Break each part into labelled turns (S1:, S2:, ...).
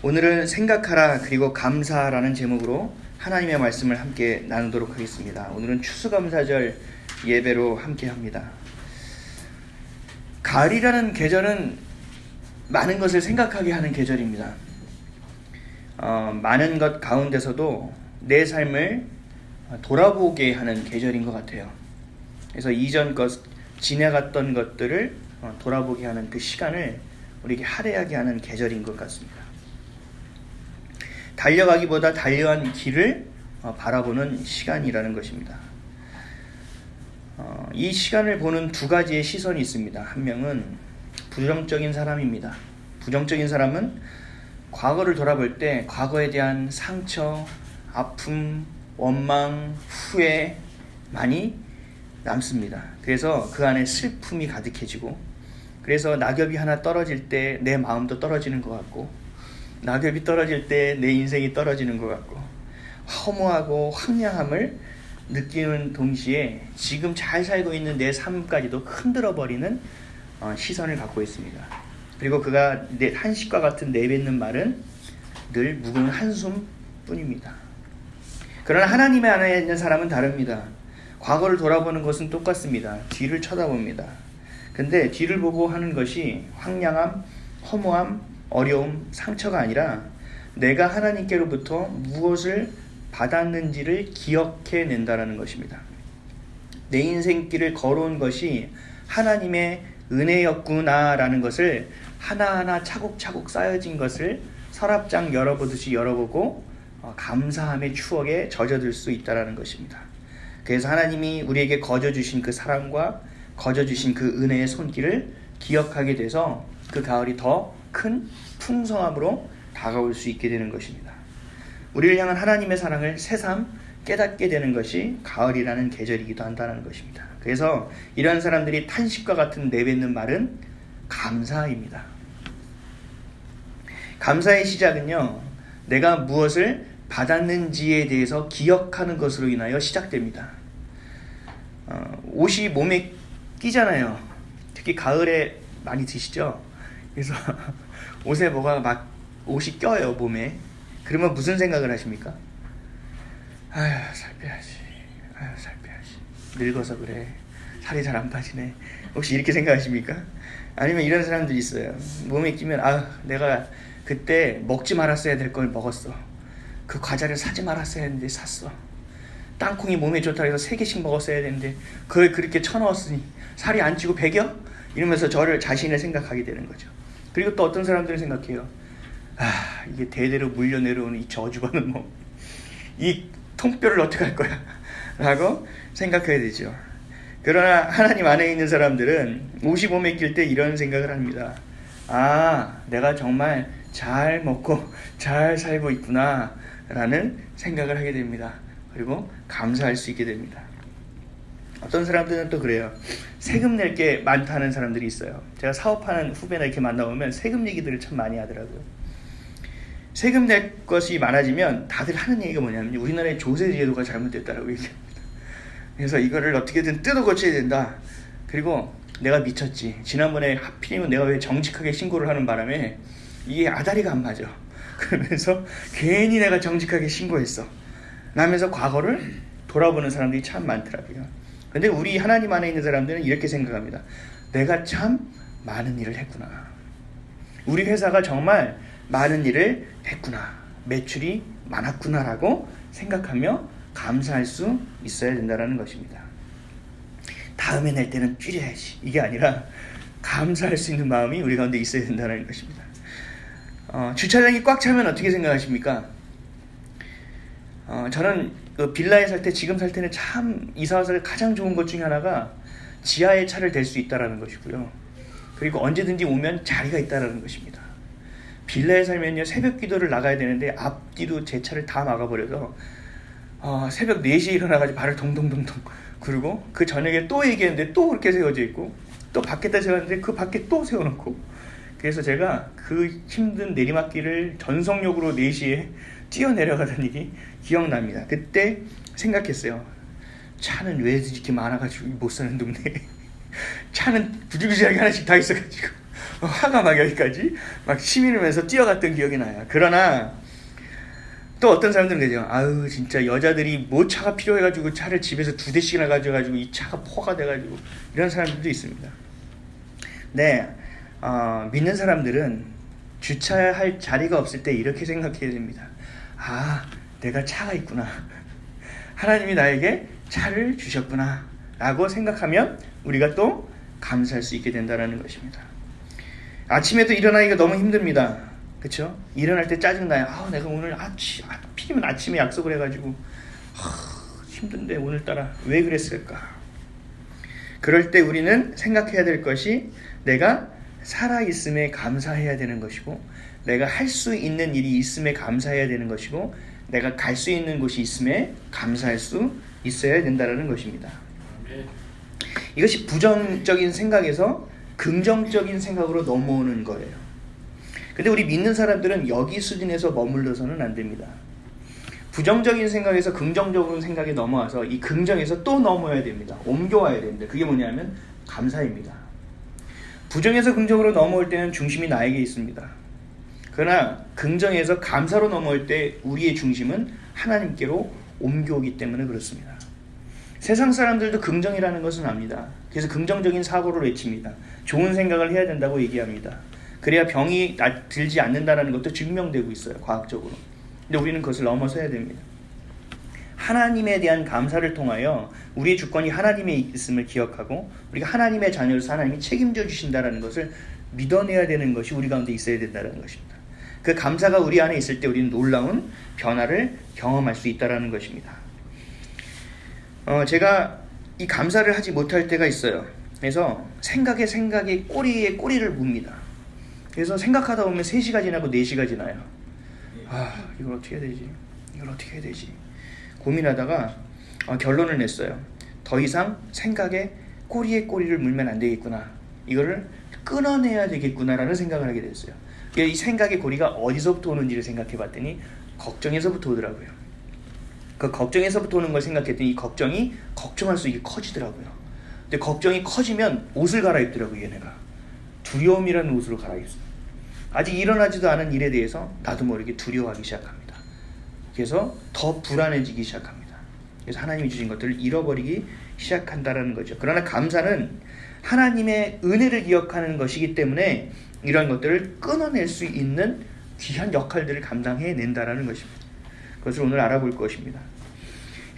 S1: 오늘은 생각하라 그리고 감사라는 제목으로 하나님의 말씀을 함께 나누도록 하겠습니다. 오늘은 추수감사절 예배로 함께 합니다. 가을이라는 계절은 많은 것을 생각하게 하는 계절입니다. 많은 것 가운데서도 내 삶을 돌아보게 하는 계절인 것 같아요. 그래서 이전 것, 지나갔던 것들을 돌아보게 하는 그 시간을 우리에게 할애하게 하는 계절인 것 같습니다. 달려가기보다 달려간 길을 바라보는 시간이라는 것입니다. 이 시간을 보는 두 가지의 시선이 있습니다. 한 명은 부정적인 사람입니다. 부정적인 사람은 과거를 돌아볼 때 과거에 대한 상처, 아픔, 원망, 후회 많이 남습니다. 그래서 그 안에 슬픔이 가득해지고, 그래서 낙엽이 하나 떨어질 때 내 마음도 떨어지는 것 같고, 낙엽이 떨어질 때 내 인생이 떨어지는 것 같고, 허무하고 황량함을 느끼는 동시에 지금 잘 살고 있는 내 삶까지도 흔들어버리는 시선을 갖고 있습니다. 그리고 그가 한식과 같은 내뱉는 말은 늘 무거운 한숨뿐입니다. 그러나 하나님의 안에 있는 사람은 다릅니다. 과거를 돌아보는 것은 똑같습니다. 뒤를 쳐다봅니다. 근데 뒤를 보고 하는 것이 황량함, 허무함, 어려움, 상처가 아니라 내가 하나님께로부터 무엇을 받았는지를 기억해낸다라는 것입니다. 내 인생길을 걸어온 것이 하나님의 은혜였구나라는 것을 하나하나 차곡차곡 쌓여진 것을 서랍장 열어보듯이 열어보고 감사함의 추억에 젖어들 수 있다라는 것입니다. 그래서 하나님이 우리에게 거저주신 그 사랑과 거저주신 그 은혜의 손길을 기억하게 돼서 그 가을이 더 큰 풍성함으로 다가올 수 있게 되는 것입니다. 우리를 향한 하나님의 사랑을 새삼 깨닫게 되는 것이 가을이라는 계절이기도 한다는 것입니다. 그래서 이러한 사람들이 탄식과 같은 내뱉는 말은 감사입니다. 감사의 시작은요, 내가 무엇을 받았는지에 대해서 기억하는 것으로 인하여 시작됩니다. 옷이 몸에 끼잖아요. 특히 가을에 많이 드시죠? 그래서 옷에 옷이 껴요, 몸에. 그러면 무슨 생각을 하십니까? 아휴, 살 빼야지. 늙어서 그래. 살이 잘 안 빠지네. 혹시 이렇게 생각하십니까? 아니면 이런 사람들이 있어요. 몸에 끼면 내가 그때 먹지 말았어야 될 걸 먹었어. 그 과자를 사지 말았어야 했는데 샀어. 땅콩이 몸에 좋다고 해서 3개씩 먹었어야 되는데 그걸 그렇게 쳐넣었으니 살이 안 찌고 배겨? 이러면서 자신을 생각하게 되는 거죠. 그리고 또 어떤 사람들은 생각해요. 이게 대대로 물려 내려오는 이 저주받는 몸, 이 통뼈를 어떻게 할 거야? 라고 생각해야 되죠. 그러나 하나님 안에 있는 사람들은 55매 낄 때 이런 생각을 합니다. 내가 정말 잘 먹고 잘 살고 있구나 라는 생각을 하게 됩니다. 그리고 감사할 수 있게 됩니다. 어떤 사람들은 또 그래요. 세금 낼 게 많다는 사람들이 있어요. 제가 사업하는 후배나 이렇게 만나보면 세금 얘기들을 참 많이 하더라고요. 세금 낼 것이 많아지면 다들 하는 얘기가 뭐냐면 우리나라의 조세 제도가 잘못됐다라고 얘기합니다. 그래서 이거를 어떻게든 뜯어 고쳐야 된다. 그리고 내가 미쳤지. 지난번에 하필이면 내가 왜 정직하게 신고를 하는 바람에 이게 아다리가 안 맞아. 그러면서 괜히 내가 정직하게 신고했어. 라면서 과거를 돌아보는 사람들이 참 많더라고요. 근데 우리 하나님 안에 있는 사람들은 이렇게 생각합니다. 내가 참 많은 일을 했구나. 우리 회사가 정말 많은 일을 했구나. 매출이 많았구나라고 생각하며 감사할 수 있어야 된다는 것입니다. 다음에 낼 때는 줄여야지. 이게 아니라 감사할 수 있는 마음이 우리 가운데 있어야 된다는 것입니다. 주차장이 꽉 차면 어떻게 생각하십니까? 저는 그 빌라에 살 때, 지금 살 때는 참 이사 와서 가장 좋은 것 중에 하나가 지하에 차를 댈 수 있다는 것이고요. 그리고 언제든지 오면 자리가 있다는 것입니다. 빌라에 살면요, 새벽 기도를 나가야 되는데 앞뒤로 제 차를 다 막아버려서 새벽 4시에 일어나가지고 발을 동동동동 그리고 그 저녁에 또 얘기했는데 또 그렇게 세워져 있고, 또 밖에다 세웠는데 그 밖에 또 세워놓고, 그래서 제가 그 힘든 내리막길을 전속력으로 4시에 뛰어내려가던 일이 기억납니다. 그때 생각했어요. 차는 왜 이렇게 많아가지고 못 사는 동네. 차는 부지런하게 하나씩 다 있어가지고 화가 막 여기까지 막 치밀으면서 뛰어갔던 기억이 나요. 그러나 또 어떤 사람들은 그죠. 아유 진짜 여자들이 뭐 차가 필요해가지고 차를 집에서 2대씩이나 가져가지고 이 차가 포가 돼가지고 이런 사람들도 있습니다. 네, 믿는 사람들은 주차할 자리가 없을 때 이렇게 생각해야 됩니다. 아, 내가 차가 있구나. 하나님이 나에게 차를 주셨구나 라고 생각하면 우리가 또 감사할 수 있게 된다는 것입니다. 아침에도 일어나기가 너무 힘듭니다. 그렇죠? 일어날 때 짜증나요. 내가 오늘 하필이면 아침에 약속을 해가지고 힘든데 오늘따라 왜 그랬을까? 그럴 때 우리는 생각해야 될 것이 내가 살아있음에 감사해야 되는 것이고, 내가 할 수 있는 일이 있음에 감사해야 되는 것이고, 내가 갈 수 있는 곳이 있음에 감사할 수 있어야 된다는 것입니다. 이것이 부정적인 생각에서 긍정적인 생각으로 넘어오는 거예요. 근데 우리 믿는 사람들은 여기 수준에서 머물러서는 안 됩니다. 부정적인 생각에서 긍정적인 생각에 넘어와서 이 긍정에서 또 넘어야 됩니다. 옮겨와야 됩니다. 그게 뭐냐면 감사입니다. 부정에서 긍정으로 넘어올 때는 중심이 나에게 있습니다. 그러나 긍정에서 감사로 넘어올 때 우리의 중심은 하나님께로 옮겨오기 때문에 그렇습니다. 세상 사람들도 긍정이라는 것은 압니다. 그래서 긍정적인 사고를 외칩니다. 좋은 생각을 해야 된다고 얘기합니다. 그래야 병이 들지 않는다는 것도 증명되고 있어요, 과학적으로. 근데 우리는 그것을 넘어서야 됩니다. 하나님에 대한 감사를 통하여 우리의 주권이 하나님에 있음을 기억하고 우리가 하나님의 자녀로서 하나님이 책임져 주신다는 것을 믿어내야 되는 것이 우리 가운데 있어야 된다는 것입니다. 그 감사가 우리 안에 있을 때 우리는 놀라운 변화를 경험할 수 있다는 것입니다. 제가 이 감사를 하지 못할 때가 있어요. 그래서 생각에 꼬리에 꼬리를 묻니다. 그래서 생각하다 보면 3시가 지나고 4시가 지나요. 이걸 어떻게 해야 되지? 이걸 어떻게 해야 되지? 고민하다가 결론을 냈어요. 더 이상 생각에 꼬리에 꼬리를 물면 안 되겠구나. 이거를 끊어내야 되겠구나라는 생각을 하게 됐어요. 이 생각의 고리가 어디서부터 오는지를 생각해 봤더니 걱정에서부터 오더라고요. 그 걱정에서부터 오는 걸 생각했더니 이 걱정이 걱정할수록 커지더라고요. 근데 걱정이 커지면 옷을 갈아입더라고요. 얘네가 두려움이라는 옷으로 갈아입습니다. 아직 일어나지도 않은 일에 대해서 나도 모르게 두려워하기 시작합니다. 그래서 더 불안해지기 시작합니다. 그래서 하나님이 주신 것들을 잃어버리기 시작한다는 거죠. 그러나 감사는 하나님의 은혜를 기억하는 것이기 때문에 이런 것들을 끊어낼 수 있는 귀한 역할들을 감당해낸다는 것입니다. 그것을 오늘 알아볼 것입니다.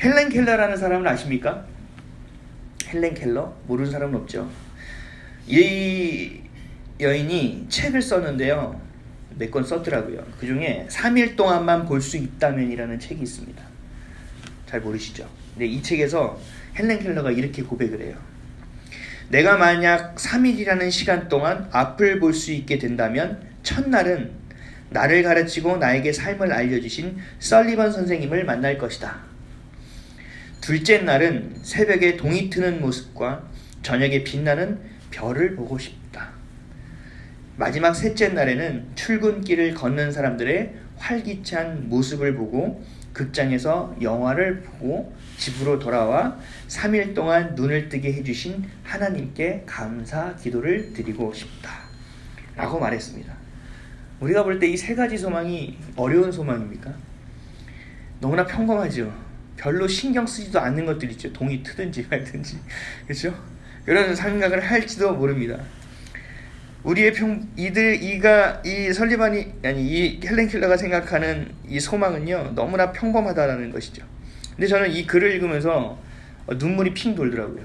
S1: 헬렌 켈러라는 사람을 아십니까? 헬렌 켈러? 모르는 사람은 없죠. 이 여인이 책을 썼는데요. 몇 권 썼더라고요. 그 중에 3일 동안만 볼 수 있다면 이라는 책이 있습니다. 잘 모르시죠? 근데 이 책에서 헬렌 켈러가 이렇게 고백을 해요. 내가 만약 3일이라는 시간 동안 앞을 볼 수 있게 된다면 첫날은 나를 가르치고 나에게 삶을 알려주신 설리번 선생님을 만날 것이다. 둘째 날은 새벽에 동이 트는 모습과 저녁에 빛나는 별을 보고 싶다. 마지막 셋째 날에는 출근길을 걷는 사람들의 활기찬 모습을 보고 극장에서 영화를 보고 집으로 돌아와 3일 동안 눈을 뜨게 해주신 하나님께 감사 기도를 드리고 싶다 라고 말했습니다. 우리가 볼 때 이 3가지 소망이 어려운 소망입니까? 너무나 평범하죠. 별로 신경 쓰지도 않는 것들 있죠. 동이 트든지 말든지, 그렇죠? 그런 생각을 할지도 모릅니다. 우리의 이 설리반이 이 헬렌 켈러가 생각하는 이 소망은요 너무나 평범하다라는 것이죠. 근데 저는 이 글을 읽으면서 눈물이 핑 돌더라고요.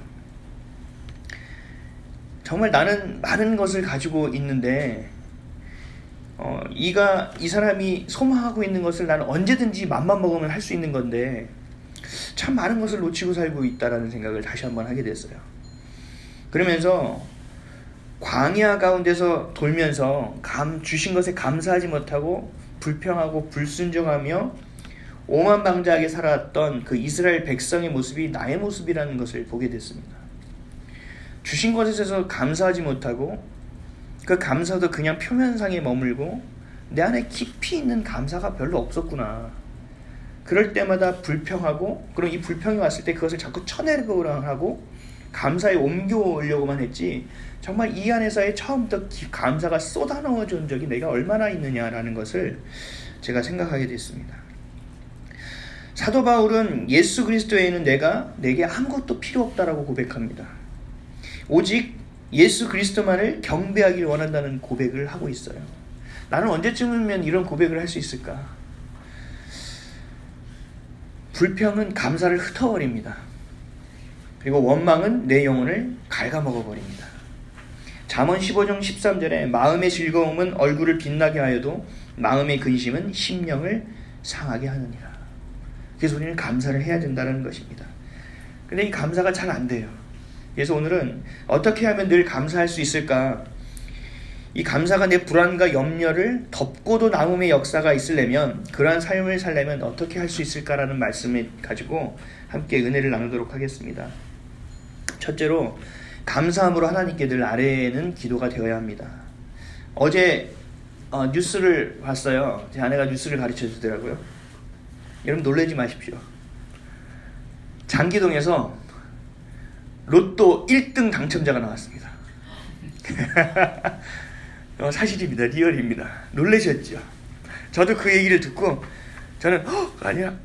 S1: 정말 나는 많은 것을 가지고 있는데 이 사람이 소망하고 있는 것을 나는 언제든지 맘만 먹으면 할 수 있는 건데 참 많은 것을 놓치고 살고 있다라는 생각을 다시 한번 하게 됐어요. 그러면서 광야 가운데서 돌면서 주신 것에 감사하지 못하고 불평하고 불순종하며 오만방자하게 살아왔던 그 이스라엘 백성의 모습이 나의 모습이라는 것을 보게 됐습니다. 주신 것에 대해서 감사하지 못하고 그 감사도 그냥 표면상에 머물고 내 안에 깊이 있는 감사가 별로 없었구나. 그럴 때마다 불평하고 그럼 이 불평이 왔을 때 그것을 자꾸 쳐내려고 하고 감사에 옮겨오려고만 했지 정말 이 안에서의 처음부터 감사가 쏟아넣어준 적이 내가 얼마나 있느냐라는 것을 제가 생각하게 됐습니다. 사도 바울은 예수 그리스도 외에는 내게 아무것도 필요 없다라고 고백합니다. 오직 예수 그리스도만을 경배하기를 원한다는 고백을 하고 있어요. 나는 언제쯤이면 이런 고백을 할 수 있을까? 불평은 감사를 흩어버립니다. 그리고 원망은 내 영혼을 갉아먹어버립니다. 잠언 15장 13절에 마음의 즐거움은 얼굴을 빛나게 하여도 마음의 근심은 심령을 상하게 하느니라. 그래서 우리는 감사를 해야 된다는 것입니다. 근데 이 감사가 잘 안 돼요. 그래서 오늘은 어떻게 하면 늘 감사할 수 있을까? 이 감사가 내 불안과 염려를 덮고도 남음의 역사가 있으려면, 그러한 삶을 살려면 어떻게 할 수 있을까라는 말씀을 가지고 함께 은혜를 나누도록 하겠습니다. 첫째로 감사함으로 하나님께 늘 아뢰는 기도가 되어야 합니다. 어제 뉴스를 봤어요. 제 아내가 뉴스를 가르쳐 주더라고요. 여러분 놀라지 마십시오. 장기동에서 로또 1등 당첨자가 나왔습니다. 사실입니다. 리얼입니다. 놀라셨죠? 저도 그 얘기를 듣고 저는 아니야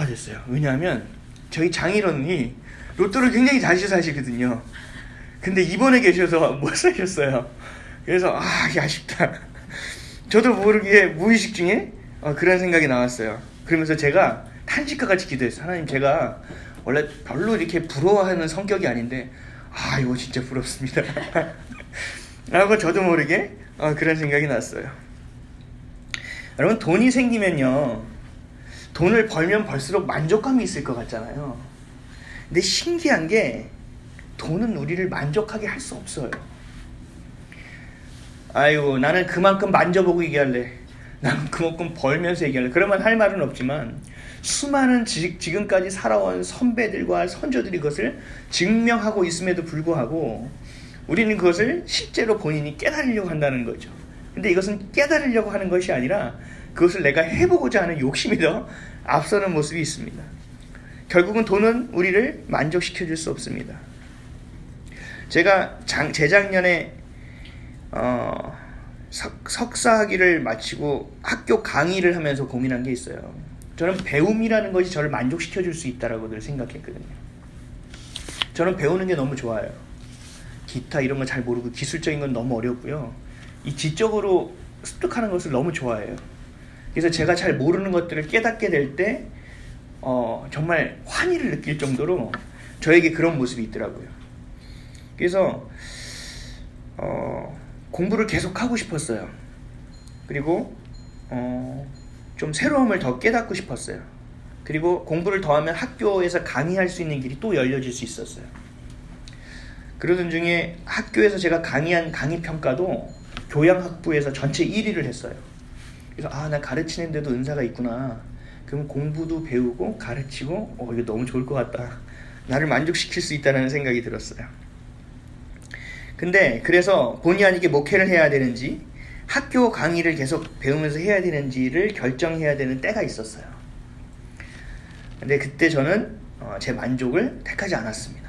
S1: 됐어요. 왜냐하면 저희 장인어른이 로또를 굉장히 자주 사시거든요. 근데 입원해 계셔서 못 사셨어요. 그래서 이게 아쉽다. 저도 모르게 무의식 중에 그런 생각이 나왔어요. 그러면서 제가 탄식과 같이 기도했어요. 하나님, 제가 원래 별로 이렇게 부러워하는 성격이 아닌데 이거 진짜 부럽습니다. 라고 저도 모르게 그런 생각이 났어요. 여러분, 돈이 생기면요, 돈을 벌면 벌수록 만족감이 있을 것 같잖아요. 근데 신기한 게 돈은 우리를 만족하게 할 수 없어요. 나는 그만큼 만져보고 얘기할래. 나는 그만큼 벌면서 얘기할래. 그러면 할 말은 없지만 수많은 지금까지 살아온 선배들과 선조들이 그것을 증명하고 있음에도 불구하고 우리는 그것을 실제로 본인이 깨달으려고 한다는 거죠. 근데 이것은 깨달으려고 하는 것이 아니라 그것을 내가 해보고자 하는 욕심이 더 앞서는 모습이 있습니다. 결국은 돈은 우리를 만족시켜줄 수 없습니다. 제가 재작년에 석사학위를 마치고 학교 강의를 하면서 고민한 게 있어요. 저는 배움이라는 것이 저를 만족시켜줄 수 있다라고 늘 생각했거든요. 저는 배우는 게 너무 좋아요. 기타 이런 거 잘 모르고 기술적인 건 너무 어렵고요. 이 지적으로 습득하는 것을 너무 좋아해요. 그래서 제가 잘 모르는 것들을 깨닫게 될 때 정말 환희를 느낄 정도로 저에게 그런 모습이 있더라고요. 그래서 공부를 계속 하고 싶었어요. 그리고 좀 새로움을 더 깨닫고 싶었어요. 그리고 공부를 더 하면 학교에서 강의할 수 있는 길이 또 열려질 수 있었어요. 그러던 중에 학교에서 제가 강의한 강의 평가도 교양학부에서 전체 1위를 했어요. 그래서 나 가르치는 데도 은사가 있구나. 그럼 공부도 배우고 가르치고 이거 너무 좋을 것 같다. 나를 만족시킬 수 있다는 생각이 들었어요. 근데 그래서 본의 아니게 목회를 해야 되는지 학교 강의를 계속 배우면서 해야 되는지를 결정해야 되는 때가 있었어요. 근데 그때 저는 제 만족을 택하지 않았습니다.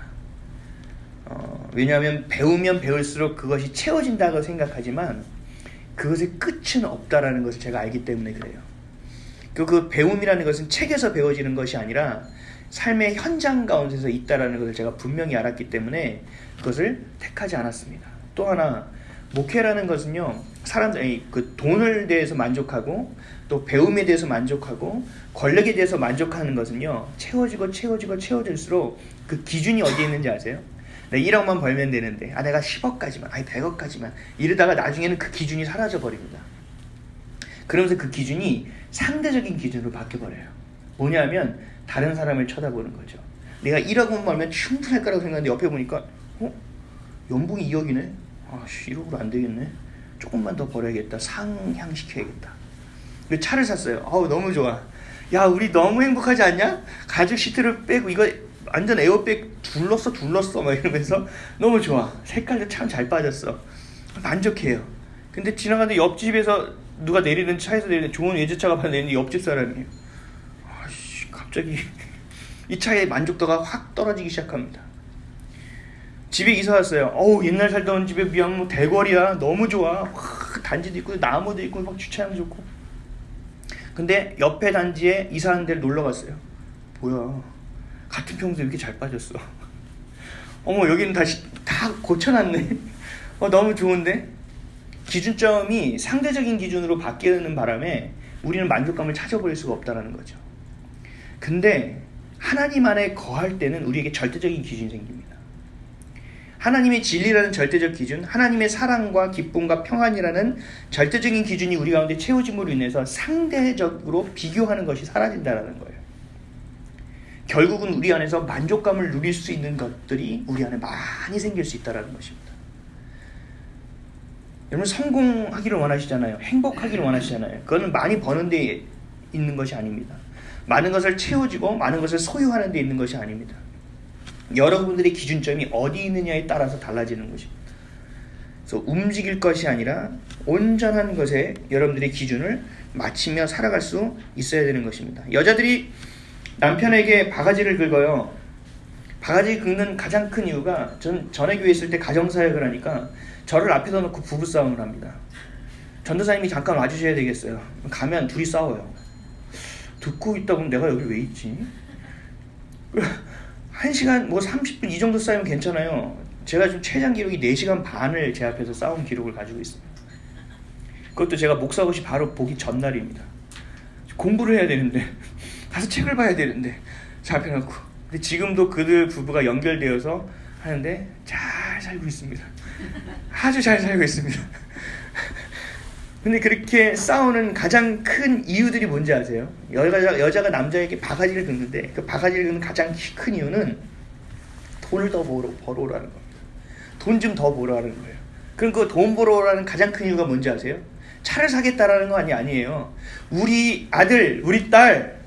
S1: 왜냐하면 배우면 배울수록 그것이 채워진다고 생각하지만 그것의 끝은 없다라는 것을 제가 알기 때문에 그래요. 그 배움이라는 것은 책에서 배워지는 것이 아니라 삶의 현장 가운데서 있다라는 것을 제가 분명히 알았기 때문에 그것을 택하지 않았습니다. 또 하나, 목회라는 것은요, 사람들이 그 돈을 대해서 만족하고 또 배움에 대해서 만족하고 권력에 대해서 만족하는 것은요, 채워질수록 그 기준이 어디에 있는지 아세요? 내가 1억만 벌면 되는데 내가 10억까지만 100억까지만 이러다가 나중에는 그 기준이 사라져 버립니다. 그러면서 그 기준이 상대적인 기준으로 바뀌어버려요. 뭐냐면 다른 사람을 쳐다보는 거죠. 내가 1억만 벌면 충분할 거라고 생각하는데 옆에 보니까 연봉이 2억이네? 1억으로 안 되겠네? 조금만 더 벌어야겠다. 상향시켜야겠다. 그 차를 샀어요. 너무 좋아. 야, 우리 너무 행복하지 않냐? 가죽 시트를 빼고 이거 완전 에어백 둘렀어 막 이러면서 너무 좋아. 색깔도 참 잘 빠졌어. 만족해요. 근데 지나가는데 옆집에서 누가 내리는 차에서 내리는 좋은 외제차가 내리는데 옆집 사람이에요. 갑자기 이 차의 만족도가 확 떨어지기 시작합니다. 집에 이사 왔어요. 어우, 옛날 살던 집에 비하면 뭐 대궐이야. 너무 좋아. 와, 단지도 있고 나무도 있고 막 주차장 좋고. 근데 옆에 단지에 이사한 데를 놀러 갔어요. 뭐야, 같은 평수에 이렇게 잘 빠졌어. 어머, 여기는 다시 다 고쳐놨네. 너무 좋은데? 기준점이 상대적인 기준으로 바뀌는 바람에 우리는 만족감을 찾아볼 수가 없다는 거죠. 근데 하나님 안에 거할 때는 우리에게 절대적인 기준이 생깁니다. 하나님의 진리라는 절대적 기준, 하나님의 사랑과 기쁨과 평안이라는 절대적인 기준이 우리 가운데 채워짐으로 인해서 상대적으로 비교하는 것이 사라진다는 거예요. 결국은 우리 안에서 만족감을 누릴 수 있는 것들이 우리 안에 많이 생길 수 있다는 것입니다. 여러분, 성공하기를 원하시잖아요. 행복하기를 원하시잖아요. 그거는 많이 버는 데 있는 것이 아닙니다. 많은 것을 채워지고 많은 것을 소유하는 데 있는 것이 아닙니다. 여러분들의 기준점이 어디 있느냐에 따라서 달라지는 것입니다. 그래서 움직일 것이 아니라 온전한 것에 여러분들의 기준을 맞추며 살아갈 수 있어야 되는 것입니다. 여자들이 남편에게 바가지를 긁어요. 바가지 긁는 가장 큰 이유가, 전 전에 교회 있을 때 가정사역을 하니까 저를 앞에다 놓고 부부싸움을 합니다. 전도사님이 잠깐 와주셔야 되겠어요. 가면 둘이 싸워요. 듣고 있다 보면 내가 여기 왜 있지? 1시간 뭐 30분 이 정도 싸우면 괜찮아요. 제가 지금 최장 기록이 4시간 반을 제 앞에서 싸운 기록을 가지고 있습니다. 그것도 제가 목사고시 바로 보기 전날입니다. 공부를 해야 되는데, 가서 책을 봐야 되는데 제 앞에 놓고. 근데 지금도 그들 부부가 연결되어서 하는데 잘 살고 있습니다. 아주 잘 살고 있습니다. 근데 그렇게 싸우는 가장 큰 이유들이 뭔지 아세요? 여자가 남자에게 바가지를 긁는데, 그 바가지를 긁는 가장 큰 이유는 돈을 더 벌어오라는 겁니다. 돈 좀 더 벌어오라는 거예요. 그럼 그 돈 벌어오라는 가장 큰 이유가 뭔지 아세요? 차를 사겠다라는 거 아니에요. 우리 아들, 우리 딸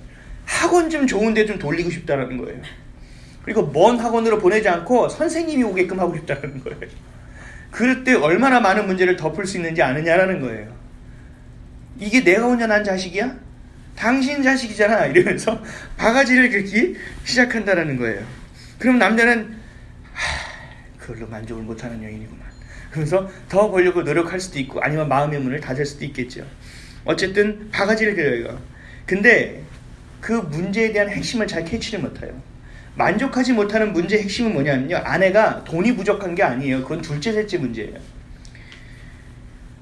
S1: 학원 좀 좋은 데 좀 돌리고 싶다라는 거예요. 그리고 먼 학원으로 보내지 않고 선생님이 오게끔 하고 싶다는 거예요. 그럴 때 얼마나 많은 문제를 덮을 수 있는지 아느냐라는 거예요. 이게 내가 혼자 난 자식이야? 당신 자식이잖아. 이러면서 바가지를 긁기 시작한다는 거예요. 그럼 남자는 그걸로 만족을 못하는 여인이구만. 그래서 더 벌려고 노력할 수도 있고, 아니면 마음의 문을 닫을 수도 있겠죠. 어쨌든 바가지를 긁어요. 근데 그 문제에 대한 핵심을 잘 캐치를 못해요. 만족하지 못하는 문제의 핵심은 뭐냐면요, 아내가 돈이 부족한 게 아니에요. 그건 둘째 셋째 문제예요.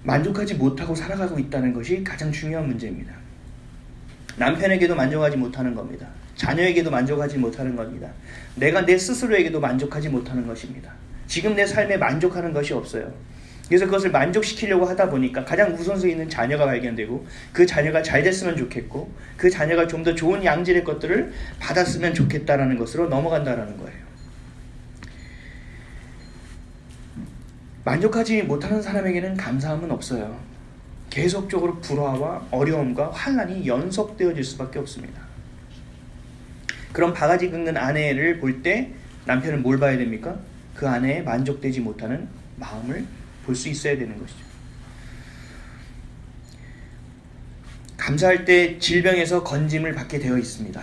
S1: 만족하지 못하고 살아가고 있다는 것이 가장 중요한 문제입니다. 남편에게도 만족하지 못하는 겁니다. 자녀에게도 만족하지 못하는 겁니다. 내가 내 스스로에게도 만족하지 못하는 것입니다. 지금 내 삶에 만족하는 것이 없어요. 그래서 그것을 만족시키려고 하다 보니까 가장 우선순위에 있는 자녀가 발견되고, 그 자녀가 잘 됐으면 좋겠고, 그 자녀가 좀 더 좋은 양질의 것들을 받았으면 좋겠다라는 것으로 넘어간다라는 거예요. 만족하지 못하는 사람에게는 감사함은 없어요. 계속적으로 불화와 어려움과 환난이 연속되어질 수밖에 없습니다. 그럼 바가지 긁는 아내를 볼 때 남편은 뭘 봐야 됩니까? 그 아내의 만족되지 못하는 마음을 볼 수 있어야 되는 것이죠. 감사할 때 질병에서 건짐을 받게 되어 있습니다.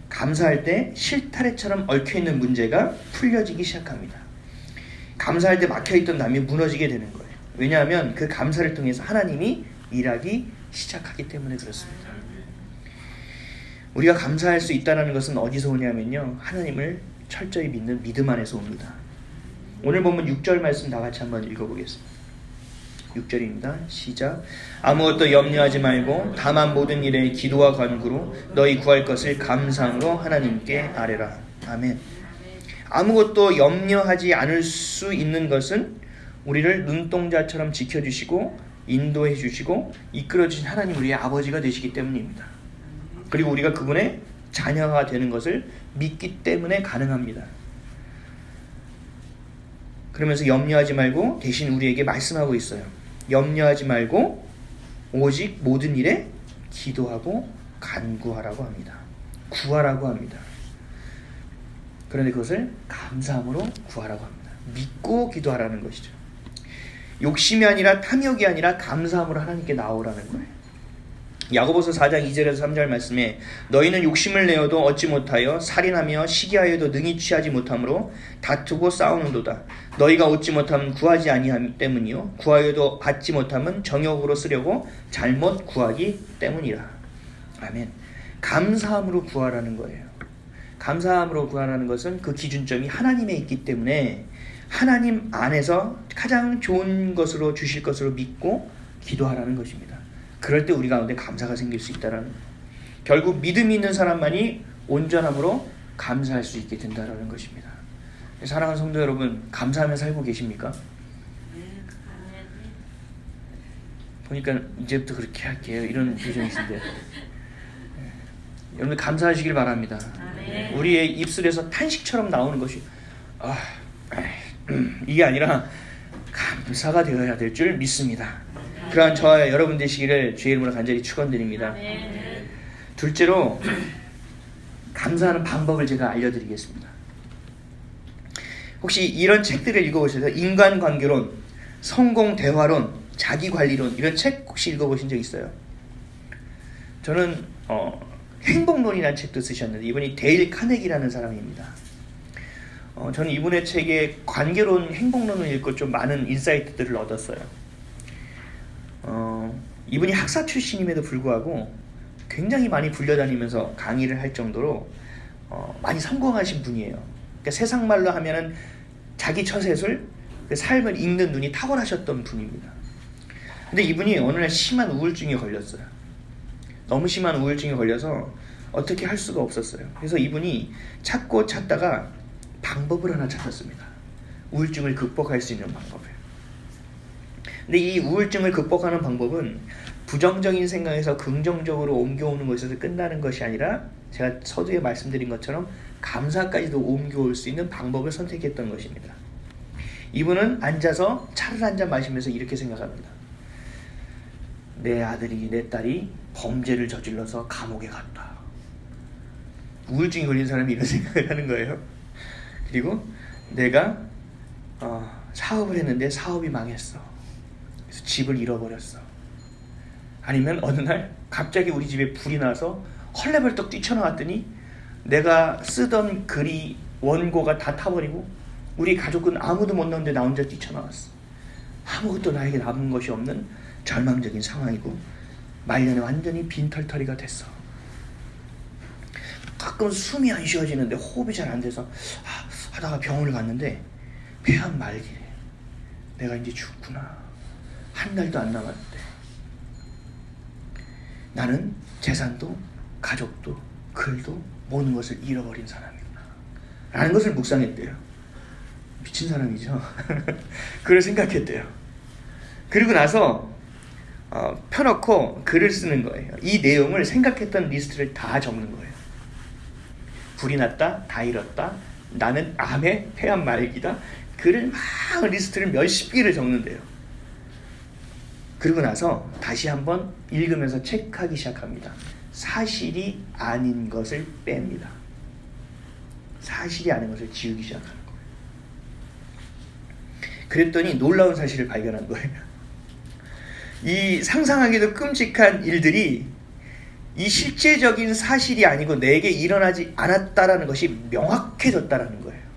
S1: 감사할 때 실타래처럼 얽혀있는 문제가 풀려지기 시작합니다. 감사할 때 막혀있던 담이 무너지게 되는 거예요. 왜냐하면 그 감사를 통해서 하나님이 일하기 시작하기 때문에 그렇습니다. 우리가 감사할 수 있다는 것은 어디서 오냐면요, 하나님을 철저히 믿는 믿음 안에서 옵니다. 오늘 보면 6절 말씀 다 같이 한번 읽어보겠습니다. 6절입니다. 시작. 아무것도 염려하지 말고 다만 모든 일에 기도와 간구로 너희 구할 것을 감사함으로 하나님께 아뢰라. 아멘. 아무것도 염려하지 않을 수 있는 것은 우리를 눈동자처럼 지켜주시고 인도해 주시고 이끌어 주신 하나님, 우리의 아버지가 되시기 때문입니다. 그리고 우리가 그분의 자녀가 되는 것을 믿기 때문에 가능합니다. 그러면서 염려하지 말고 대신 우리에게 말씀하고 있어요. 염려하지 말고 오직 모든 일에 기도하고 간구하라고 합니다. 구하라고 합니다. 그런데 그것을 감사함으로 구하라고 합니다. 믿고 기도하라는 것이죠. 욕심이 아니라 탐욕이 아니라 감사함으로 하나님께 나오라는 거예요. 야고보서 4장 2절에서 3절 말씀에 너희는 욕심을 내어도 얻지 못하여 살인하며 시기하여도 능히 취하지 못하므로 다투고 싸우는도다. 너희가 얻지 못하면 구하지 아니함 때문이요 구하여도 받지 못하면 정욕으로 쓰려고 잘못 구하기 때문이라. 아멘. 감사함으로 구하라는 거예요. 감사함으로 구하라는 것은 그 기준점이 하나님에 있기 때문에 하나님 안에서 가장 좋은 것으로 주실 것으로 믿고 기도하라는 것입니다. 그럴 때 우리 가운데 감사가 생길 수 있다는 거예요. 결국 믿음이 있는 사람만이 온전함으로 감사할 수 있게 된다는 것입니다. 사랑하는 성도 여러분, 감사하며 살고 계십니까? 보니까 이제부터 그렇게 할게요 이런 표정이신데 여러분 감사하시길 바랍니다. 우리의 입술에서 탄식처럼 나오는 것이 이게 아니라 감사가 되어야 될 줄 믿습니다. 그러한 저와 여러분 되시기를 주의 이름으로 간절히 축원드립니다. 둘째로 감사하는 방법을 제가 알려드리겠습니다. 혹시 이런 책들을 읽어보셔서 인간관계론, 성공대화론, 자기관리론 이런 책 혹시 읽어보신 적 있어요? 저는 행복론이라는 책도 쓰셨는데 이분이 데일 카네기라는 사람입니다. 저는 이분의 책에 관계론, 행복론을 읽고 좀 많은 인사이트들을 얻었어요. 이분이 학사 출신임에도 불구하고 굉장히 많이 불려다니면서 강의를 할 정도로 많이 성공하신 분이에요. 그러니까 세상 말로 하면은 자기 처세술, 그 삶을 읽는 눈이 탁월하셨던 분입니다. 근데 이분이 어느 날 심한 우울증에 걸렸어요. 너무 심한 우울증에 걸려서 어떻게 할 수가 없었어요. 그래서 이분이 찾고 찾다가 방법을 하나 찾았습니다. 우울증을 극복할 수 있는 방법을. 근데 이 우울증을 극복하는 방법은 부정적인 생각에서 긍정적으로 옮겨오는 것에서 끝나는 것이 아니라 제가 서두에 말씀드린 것처럼 감사까지도 옮겨올 수 있는 방법을 선택했던 것입니다. 이분은 앉아서 차를 한잔 마시면서 이렇게 생각합니다. 내 아들이, 내 딸이 범죄를 저질러서 감옥에 갔다. 우울증이 걸린 사람이 이런 생각을 하는 거예요. 그리고 내가 사업을 했는데 사업이 망했어. 그래서 집을 잃어버렸어. 아니면 어느 날 갑자기 우리 집에 불이 나서 헐레벌떡 뛰쳐나왔더니 내가 쓰던 글이 원고가 다 타버리고 우리 가족은 아무도 못 나오는데 나 혼자 뛰쳐나왔어. 아무것도 나에게 남은 것이 없는 절망적인 상황이고 말년에 완전히 빈털터리가 됐어. 가끔 숨이 안 쉬어지는데 호흡이 잘 안 돼서 하다가 병원을 갔는데 폐암 말기래. 내가 이제 죽구나. 한 달도 안 남았대. 나는 재산도 가족도 글도 모든 것을 잃어버린 사람이구나 라는 것을 묵상했대요. 미친 사람이죠. 그걸 생각했대요. 그리고 나서 펴놓고 글을 쓰는 거예요. 이 내용을 생각했던 리스트를 다 적는 거예요. 불이 났다, 다 잃었다, 나는 암에 폐암 말기다. 글을 막 리스트를 몇십 개를 적는데요. 그리고 나서 다시 한번 읽으면서 체크하기 시작합니다. 사실이 아닌 것을 뺍니다. 사실이 아닌 것을 지우기 시작하는 거예요. 그랬더니 놀라운 사실을 발견한 거예요. 이 상상하기도 끔찍한 일들이 이 실제적인 사실이 아니고 내게 일어나지 않았다라는 것이 명확해졌다라는 거예요.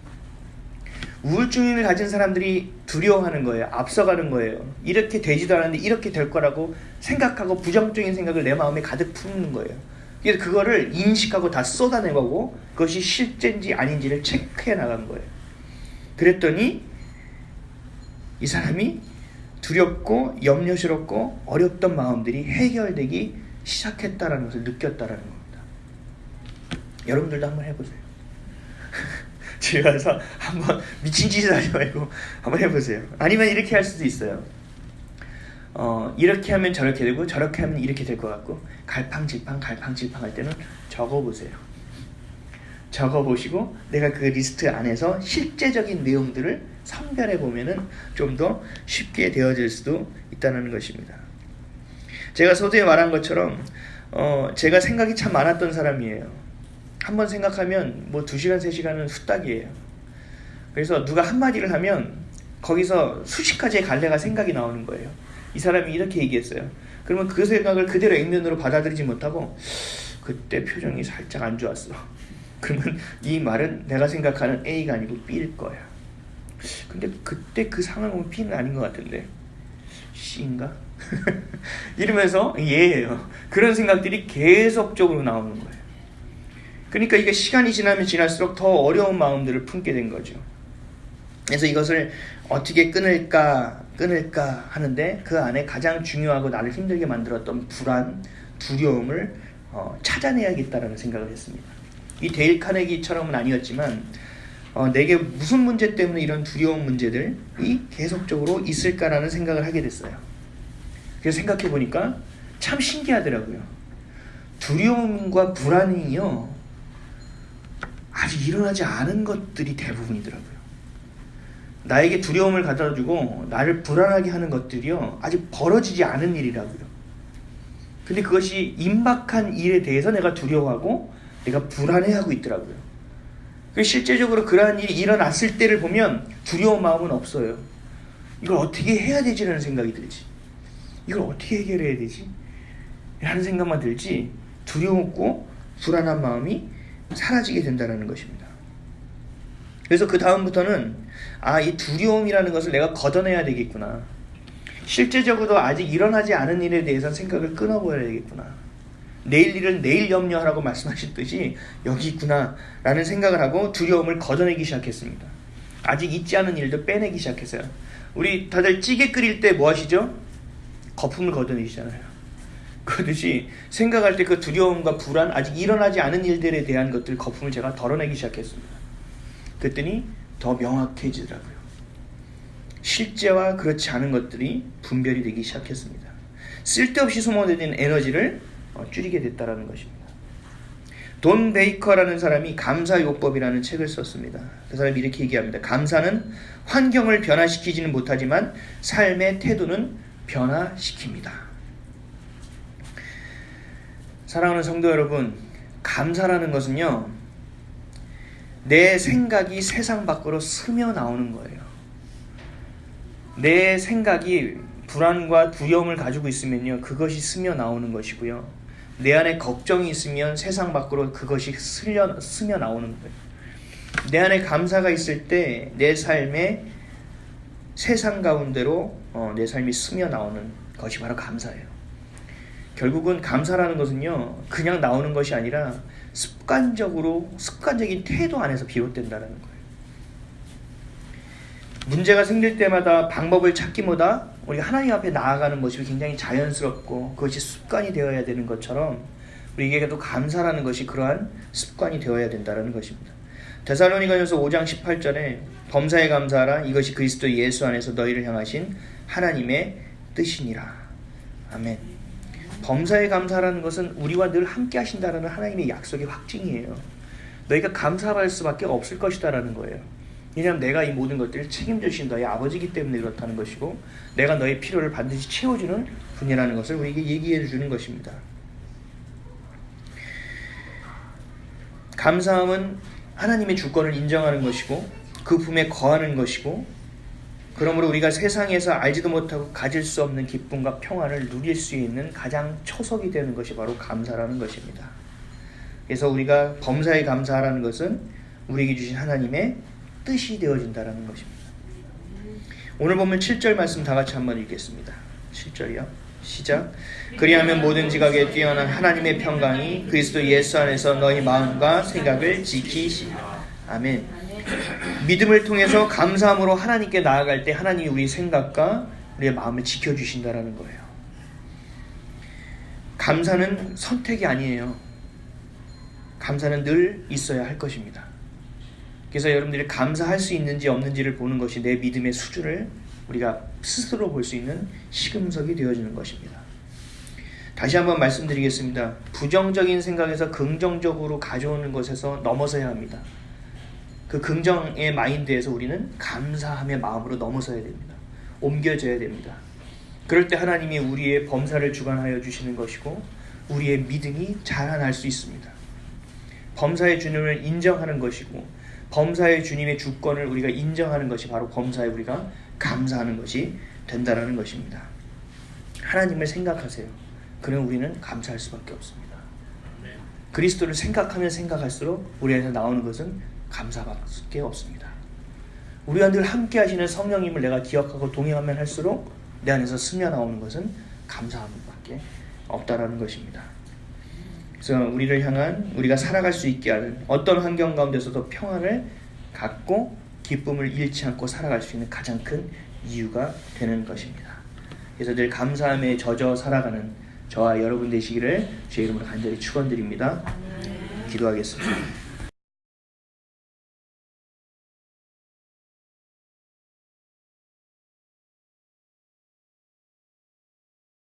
S1: 우울증을 가진 사람들이 두려워하는 거예요. 앞서가는 거예요. 이렇게 되지도 않았는데 이렇게 될 거라고 생각하고 부정적인 생각을 내 마음에 가득 품는 거예요. 그래서 그거를 인식하고 다 쏟아내고 그것이 실제인지 아닌지를 체크해 나간 거예요. 그랬더니 이 사람이 두렵고 염려스럽고 어렵던 마음들이 해결되기 시작했다라는 것을 느꼈다라는 겁니다. 여러분들도 한번 해보세요. 집에 가서 한번 미친 짓을 하지 말고 한번 해보세요. 아니면 이렇게 할 수도 있어요. 이렇게 하면 저렇게 되고 저렇게 하면 이렇게 될 것 같고 갈팡질팡 할 때는 적어보세요. 적어보시고 내가 그 리스트 안에서 실제적인 내용들을 선별해보면은 좀 더 쉽게 되어질 수도 있다는 것입니다. 제가 서두에 말한 것처럼 제가 생각이 참 많았던 사람이에요. 한번 생각하면 뭐 2시간, 3시간은 후딱이에요. 그래서 누가 한마디를 하면 거기서 수십 가지의 갈래가 생각이 나오는 거예요. 이 사람이 이렇게 얘기했어요. 그러면 그 생각을 그대로 액면으로 받아들이지 못하고 그때 표정이 살짝 안 좋았어. 그러면 이 말은 내가 생각하는 A가 아니고 B일 거야. 근데 그때 그 상황을 보면 B는 아닌 것 같은데 C인가? 이러면서 예예요. 그런 생각들이 계속적으로 나오는 거예요. 그러니까 이게 시간이 지나면 지날수록 더 어려운 마음들을 품게 된 거죠. 그래서 이것을 어떻게 끊을까 하는데 그 안에 가장 중요하고 나를 힘들게 만들었던 불안, 두려움을 찾아내야겠다라는 생각을 했습니다. 이 데일 카네기처럼은 아니었지만 내게 무슨 문제 때문에 이런 두려운 문제들이 계속적으로 있을까라는 생각을 하게 됐어요. 그래서 생각해 보니까 참 신기하더라고요. 두려움과 불안이요, 아직 일어나지 않은 것들이 대부분이더라고요. 나에게 두려움을 가져다주고 나를 불안하게 하는 것들이요, 아직 벌어지지 않은 일이라고요. 근데 그것이 임박한 일에 대해서 내가 두려워하고 내가 불안해하고 있더라고요. 실제적으로 그러한 일이 일어났을 때를 보면 두려운 마음은 없어요. 이걸 어떻게 해야 되지라는 생각이 들지. 이걸 어떻게 해결해야 되지? 라는 생각만 들지 두려웠고 불안한 마음이 사라지게 된다는 것입니다. 그래서 그 다음부터는 이 두려움이라는 것을 내가 걷어내야 되겠구나. 실제적으로 아직 일어나지 않은 일에 대해서 생각을 끊어버려야 되겠구나. 내일 일은 내일 염려하라고 말씀하셨듯이 여기 있구나 라는 생각을 하고 두려움을 걷어내기 시작했습니다. 아직 있지 않은 일도 빼내기 시작했어요. 우리 다들 찌개 끓일 때 뭐 하시죠? 거품을 걷어내시잖아요. 그렇듯이 생각할 때 그 두려움과 불안, 아직 일어나지 않은 일들에 대한 것들 거품을 제가 덜어내기 시작했습니다. 그랬더니 더 명확해지더라고요. 실제와 그렇지 않은 것들이 분별이 되기 시작했습니다. 쓸데없이 소모되는 에너지를 줄이게 됐다는 것입니다. 돈 베이커라는 사람이 감사요법이라는 책을 썼습니다. 그 사람이 이렇게 얘기합니다. 감사는 환경을 변화시키지는 못하지만 삶의 태도는 변화시킵니다. 사랑하는 성도 여러분, 감사라는 것은요, 내 생각이 세상 밖으로 스며 나오는 거예요. 내 생각이 불안과 두려움을 가지고 있으면요, 그것이 스며 나오는 것이고요. 내 안에 걱정이 있으면 세상 밖으로 그것이 스며 나오는 거예요. 내 안에 감사가 있을 때 내 삶에 세상 가운데로 내 삶이 스며 나오는 것이 바로 감사예요. 결국은 감사라는 것은요, 그냥 나오는 것이 아니라 습관적인 태도 안에서 비롯된다는 거예요. 문제가 생길 때마다 방법을 찾기보다 우리가 하나님 앞에 나아가는 모습이 굉장히 자연스럽고 그것이 습관이 되어야 되는 것처럼 우리에게도 감사라는 것이 그러한 습관이 되어야 된다는 것입니다. 데살로니가전서 5장 18절에 범사에 감사하라, 이것이 그리스도 예수 안에서 너희를 향하신 하나님의 뜻이니라. 아멘. 범사에 감사라는 것은 우리와 늘 함께 하신다라는 하나님의 약속의 확증이에요. 너희가 감사할 수밖에 없을 것이다라는 거예요. 왜냐하면 내가 이 모든 것들을 책임져주신 너희 아버지이기 때문에 그렇다는 것이고, 내가 너의 필요를 반드시 채워주는 분이라는 것을 우리에게 얘기해 주는 것입니다. 감사함은 하나님의 주권을 인정하는 것이고 그 품에 거하는 것이고, 그러므로 우리가 세상에서 알지도 못하고 가질 수 없는 기쁨과 평안을 누릴 수 있는 가장 초석이 되는 것이 바로 감사라는 것입니다. 그래서 우리가 범사에 감사하라는 것은 우리에게 주신 하나님의 뜻이 되어진다는 것입니다. 오늘 보면 7절 말씀 다 같이 한번 읽겠습니다. 7절이요. 시작. 그리하면 모든 지각에 뛰어난 하나님의 평강이 그리스도 예수 안에서 너희 마음과 생각을 지키시리라. 아멘. 믿음을 통해서 감사함으로 하나님께 나아갈 때 하나님이 우리 생각과 우리의 마음을 지켜주신다는 거예요. 감사는 선택이 아니에요. 감사는 늘 있어야 할 것입니다. 그래서 여러분들이 감사할 수 있는지 없는지를 보는 것이 내 믿음의 수준을 우리가 스스로 볼 수 있는 시금석이 되어지는 것입니다. 다시 한번 말씀드리겠습니다. 부정적인 생각에서 긍정적으로 가져오는 것에서 넘어서야 합니다. 그 긍정의 마인드에서 우리는 감사함의 마음으로 넘어서야 됩니다. 옮겨져야 됩니다. 그럴 때 하나님이 우리의 범사를 주관하여 주시는 것이고 우리의 믿음이 자라날 수 있습니다. 범사의 주님을 인정하는 것이고 범사의 주님의 주권을 우리가 인정하는 것이 바로 범사에 우리가 감사하는 것이 된다는 것입니다. 하나님을 생각하세요. 그러면 우리는 감사할 수밖에 없습니다. 그리스도를 생각하면 생각할수록 우리 안에서 나오는 것은 감사밖에 없습니다. 우리와 늘 함께 하시는 성령님을 내가 기억하고 동행하면 할수록 내 안에서 스며나오는 것은 감사함밖에 없다라는 것입니다. 그래서 우리를 향한, 우리가 살아갈 수 있게 하는 어떤 환경 가운데서도 평안을 갖고 기쁨을 잃지 않고 살아갈 수 있는 가장 큰 이유가 되는 것입니다. 그래서 늘 감사함에 젖어 살아가는 저와 여러분 되시기를 주의 이름으로 간절히 축원드립니다. 기도하겠습니다.